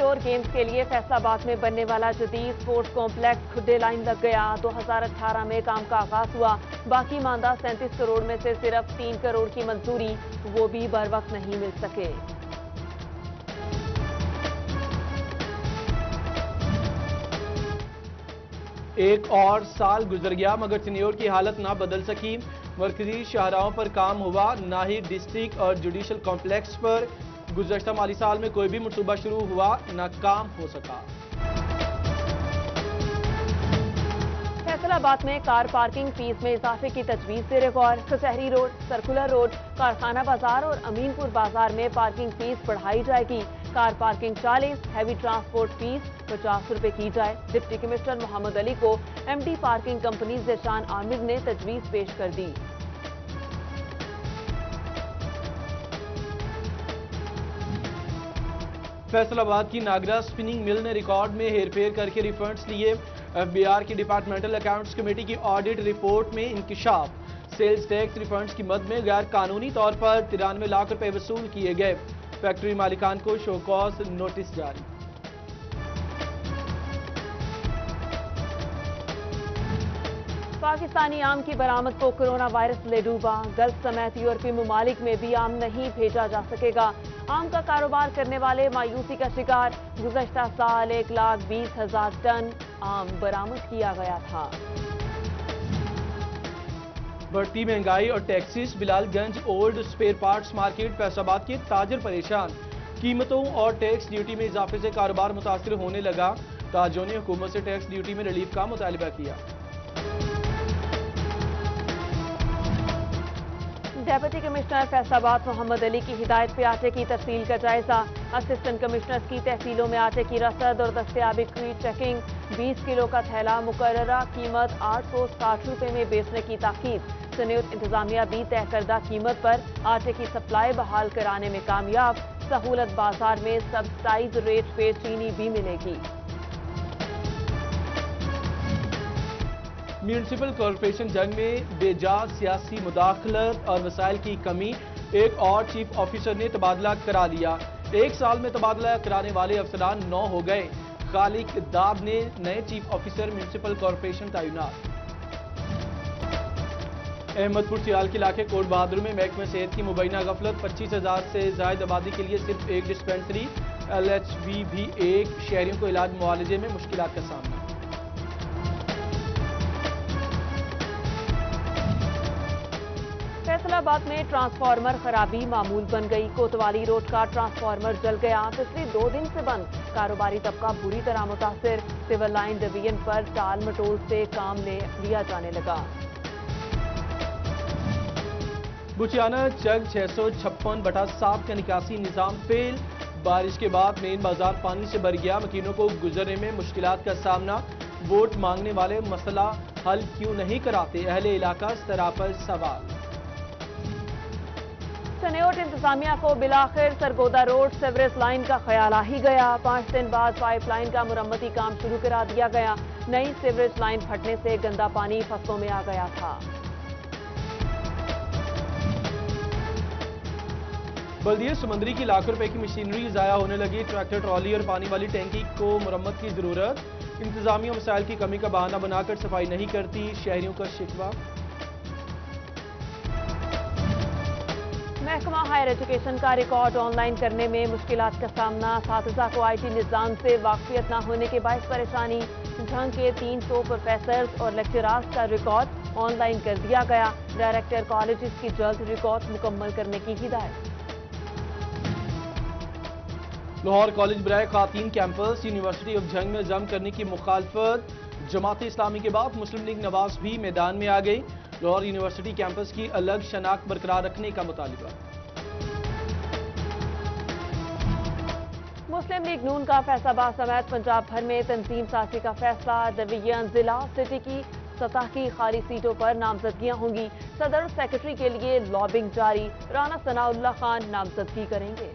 Indoor games کے لیے فیصل آباد میں بننے والا جدید اسپورٹس کمپلیکس کھڈے لائن لگ گیا 2018 میں کام کا آغاز ہوا باقی ماندہ 37 کروڑ میں سے صرف 3 کروڑ کی منظوری وہ بھی بر وقت نہیں مل سکے ایک اور سال گزر گیا مگر چنیور کی حالت نہ بدل سکی مرکزی شاہراہوں پر کام ہوا نہ ہی ڈسٹرکٹ اور جوڈیشل کمپلیکس پر گزشتہ مالی سال میں کوئی بھی منصوبہ شروع ہوا نہ کام ہو سکا فیصل آباد میں کار پارکنگ فیس میں اضافے کی تجویز سے غور کچہری روڈ سرکولر روڈ کارخانہ بازار اور امین پور بازار میں پارکنگ فیس بڑھائی جائے گی car parking 40 heavy transport fee 50 روپے کی جائے ڈپٹی کمشنر محمد علی کو M D parking company Zeeshan Aamir نے تجویز پیش کر دی فیصل آباد کی ناگرہ سپننگ مل نے ریکارڈ میں ہیر پھیر کر کے ریفنڈز لیے ایف بی آر کی ڈپارٹمنٹل اکاؤنٹس کمیٹی کی آڈٹ رپورٹ میں انکشاف سیلز ٹیکس ریفنڈز کی مد میں غیر قانونی طور پر 93 لاکھ روپے وصول کیے گئے فیکٹری مالکان کو شو کاز نوٹس جاری پاکستانی آم کی برآمد کو کرونا وائرس لے ڈوبا گلف سمیت یورپی ممالک میں بھی آم نہیں بھیجا جا سکے گا آم کا کاروبار کرنے والے مایوسی کا شکار گزشتہ سال 1,20,000 ٹن آم برآمد کیا گیا تھا بڑھتی مہنگائی اور taxes Bilal Ganj old spare parts market Faisalabad کے تاجر پریشان قیمتوں اور ٹیکس ڈیوٹی میں اضافے سے کاروبار متاثر ہونے لگا تاجروں نے حکومت سے ٹیکس ڈیوٹی میں ریلیف کا مطالبہ کیا ڈیپٹی کمشنر فیصل آباد محمد علی کی ہدایت پہ آٹے کی تفصیل کا جائزہ اسسٹنٹ کمشنرز کی تحصیلوں میں آٹے کی رسد اور دستیابی کی چیکنگ 20 کلو کا تھیلا مقررہ قیمت 860 روپے میں بیچنے کی تاکید سنیوت انتظامیہ بھی طے کردہ قیمت پر آٹے کی سپلائی بحال کرانے میں کامیاب سہولت بازار میں سبسڈائز ریٹ پہ چینی بھی ملے گی میونسپل کارپوریشن جنگ میں بے جا سیاسی مداخلت اور وسائل کی کمی ایک اور چیف آفیسر نے تبادلہ کرا لیا ایک سال میں تبادلہ کرانے والے افسران 9 ہو گئے خالق داب نے نئے چیف آفیسر میونسپل کارپوریشن تعینات احمد پور سیال کے علاقے کوٹ بہادر میں محکمہ صحت کی مبینہ غفلت 25,000 سے زائد آبادی کے لیے صرف ایک ڈسپینسری LHV بھی ایک شہریوں کو علاج معالجے میں مشکلات کا سامنا فیصل آباد میں ٹرانسفارمر خرابی معمول بن گئی کوتوالی روڈ کا ٹرانسفارمر جل گیا پچھلے 2 دن سے بند کاروباری طبقہ بری طرح متاثر سول لائن ڈویژن پر ٹال مٹول سے کام لیا جانے لگا بچیانہ چک 656/7 کا نکاسی نظام فیل بارش کے بعد مین بازار پانی سے بھر گیا مکینوں کو گزرنے میں مشکلات کا سامنا ووٹ مانگنے والے مسئلہ حل کیوں نہیں کراتے اہل علاقہ سرا پر سوال سنیوٹ انتظامیہ کو بلاخر سرگودا روڈ سیوریج لائن کا خیال آ ہی گیا 5 دن بعد پائپ لائن کا مرمتی کام شروع کرا دیا گیا نئی سیوریج لائن پھٹنے سے گندا پانی فصلوں میں آ گیا تھا بلدیہ سمندری کی لاکھوں روپے کی مشینری ضائع ہونے لگی ٹریکٹر ٹرالی اور پانی والی ٹینکی کو مرمت کی ضرورت انتظامیہ وسائل کی کمی کا بہانہ بنا کر صفائی نہیں کرتی شہریوں کا شکوہ محکمہ ہائر ایجوکیشن کا ریکارڈ آن لائن کرنے میں مشکلات کا سامنا اساتذہ کو آئی ٹی نظام سے واقفیت نہ ہونے کے باعث پریشانی جھنگ کے 300 پروفیسرز اور لیکچرارز کا ریکارڈ آن لائن کر دیا گیا ڈائریکٹر کالجز کی جلد ریکارڈ مکمل کرنے کی ہدایت لاہور کالج برائے خواتین کیمپس یونیورسٹی آف جھنگ میں ضم کرنے کی مخالفت جماعت اسلامی کے بعد مسلم لیگ نواز بھی میدان میں آ گئی لاہور یونیورسٹی کیمپس کی الگ شناخت برقرار رکھنے کا مطالبہ مسلم لیگ نون کا فیصل آباد سمیت پنجاب بھر میں تنظیم سازی کا فیصلہ ڈویژن ضلع سٹی کی سطح کی خالی سیٹوں پر نامزدگیاں ہوں گی صدر سیکرٹری کے لیے لابنگ جاری رانا ثناء اللہ خان نامزدگی کریں گے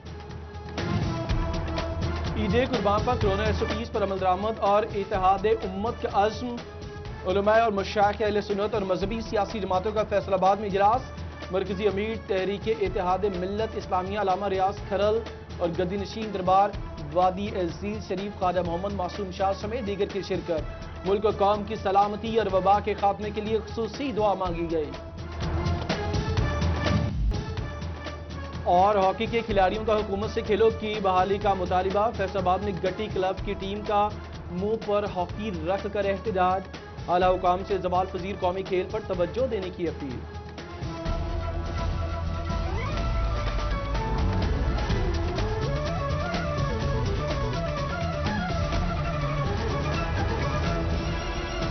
عید قربان پر کرونا SOPs پر عمل درآمد اور اتحاد امت کا عزم علماء اور مشائخ اہل سنت اور مذہبی سیاسی جماعتوں کا فیصل آباد میں اجلاس مرکزی امیر تحریک اتحاد ملت اسلامیہ علامہ ریاض کھرل اور گدی نشین دربار وادی عزیز شریف خواجہ محمد معصوم شاہ سمیت دیگر کی شرکت۔ ملک و قوم کی سلامتی اور وبا کے خاتمے کے لیے خصوصی دعا مانگی گئی۔ اور ہاکی کے کھلاڑیوں کا حکومت سے کھیلوں کی بحالی کا مطالبہ۔ فیصل آباد میں گٹی کلب کی ٹیم کا منہ پر ہاکی رکھ کر احتجاج۔ اعلیٰ حکام سے زوال پذیر قومی کھیل پر توجہ دینے کی اپیل۔